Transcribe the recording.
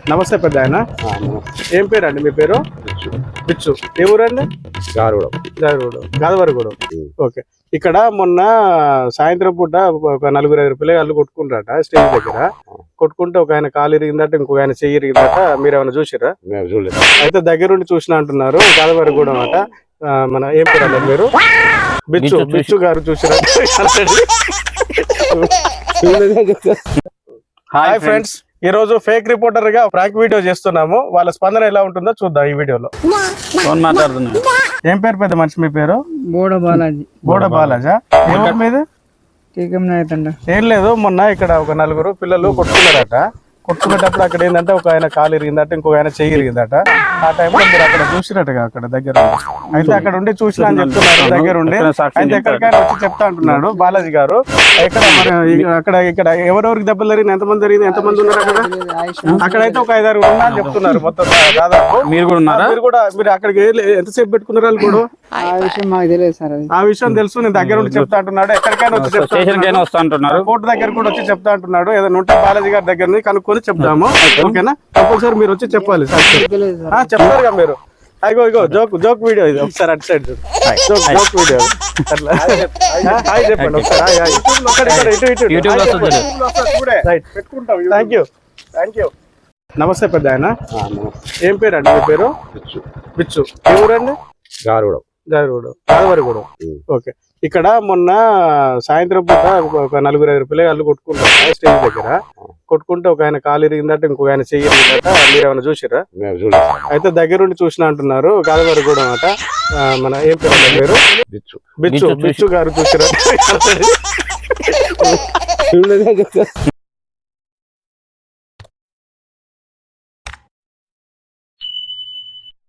నమస్తే పెద్ద ఆయన. ఏం పేరు అండి మీ పేరు? బిచ్చు. ఏ ఊరండి? గాదవరగూడెం. ఓకే. ఇక్కడ మొన్న సాయంత్రం పూట ఒక 4-5 పిల్లగాళ్ళు కొట్టుకుంటారట స్టేజ్ దగ్గర. కొట్టుకుంటే ఒక ఆయన కాలు ఇరిగిందట, ఇంకొక ఆయన చెయ్యి ఇరిగిందట. మీరు ఏమైనా చూసిరా? అయితే దగ్గరుండి చూసిన అంటున్నారు. గాదవరగూడెం అట. మన ఏం పేరు అండి మీరు? బిచ్చు గారు చూసిరా? హాయ్ ఫ్రెండ్స్, ఈ రోజు ఫేక్ రిపోర్టర్ గా ప్రాంక్ వీడియో చేస్తున్నాము. వాళ్ళ స్పందన ఎలా ఉంటుందో చూద్దాం ఈ వీడియోలో. ఏం పేరు పెద్ద మనిషి మీ పేరు? బోడ బాలాజా. ఎవరి మీద? ఏం లేదు, మొన్న ఇక్కడ ఒక 4 పిల్లలు కొట్టుకున్నారట. కొట్టుకునేటప్పుడు అక్కడ ఏంటంటే ఒక ఆయన కాలు ఇరిగిందట, ఇంకొక ఆయన చెయ్యి ఇరిగిందట. ఆ టైంలో మీరు అక్కడ చూసినట్టుగా అక్కడ దగ్గర అయితే అక్కడ ఉండి చూసినా అని చెప్తున్నారు. దగ్గర ఉండి అయితే ఎక్కడికైనా వచ్చి చెప్తా అంటున్నాడు బాలాజీ గారు. ఇక్కడ ఎవరెవరికి దెబ్బలు జరిగింది, ఎంతమంది జరిగింది, ఎంతమంది ఉన్నారు అక్కడ? అక్కడైతే ఒక 5-6 ఉన్నా అని చెప్తున్నారు మొత్తం దాదాపు. మీరు కూడా ఉన్నారా? మీరు అక్కడికి ఎంతసేపు పెట్టుకున్నారు వాళ్ళు కూడా? ఆ విషయం తెలుసు, నేను దగ్గర ఉండి చెప్తా అంటున్నాడు. ఎక్కడికైనా వచ్చి చెప్తా అంటున్నారు. కోర్టు దగ్గర కూడా వచ్చి చెప్తా అంటున్నాడు. ఏదైనా ఉంటే బాలాజీ గారి దగ్గర కనుక్కొని చెప్తాము. ఓకేనా? కంపల్సరీ మీరు వచ్చి చెప్పాలి. చెప్తారుగా మీరు. ఇగో జోక్ వీడియో ఇది. ఒకసారి అటు సైడ్ జోక్ వీడియో అట్లా హాయ్ చెప్పండి ఒకసారి. Thank you. నమస్తే పెద్ద ఆయన. ఏం పేరు అండి మీ పేరు? బిచ్చు. ఏ ఊరండి? గాదవరగూడెం. ఓకే. ఇక్కడ మొన్న సాయంత్రం పూట ఒక 4-5 పిల్లగాళ్ళు కొట్టుకుంటారు స్టేజ్ దగ్గర. కొట్టుకుంటే ఒక ఆయన కాలు ఇరిగిందట, ఇంకొక ఆయన చెయ్యి ఇరిగిందట. మీరు ఏమైనా చూసిరా? అయితే దగ్గరుండి చూసిన అంటున్నారు. గాదవరగూడెం అట. మన ఏం పేరు అండి మీరు? బిచ్చు గారు చూసిరా?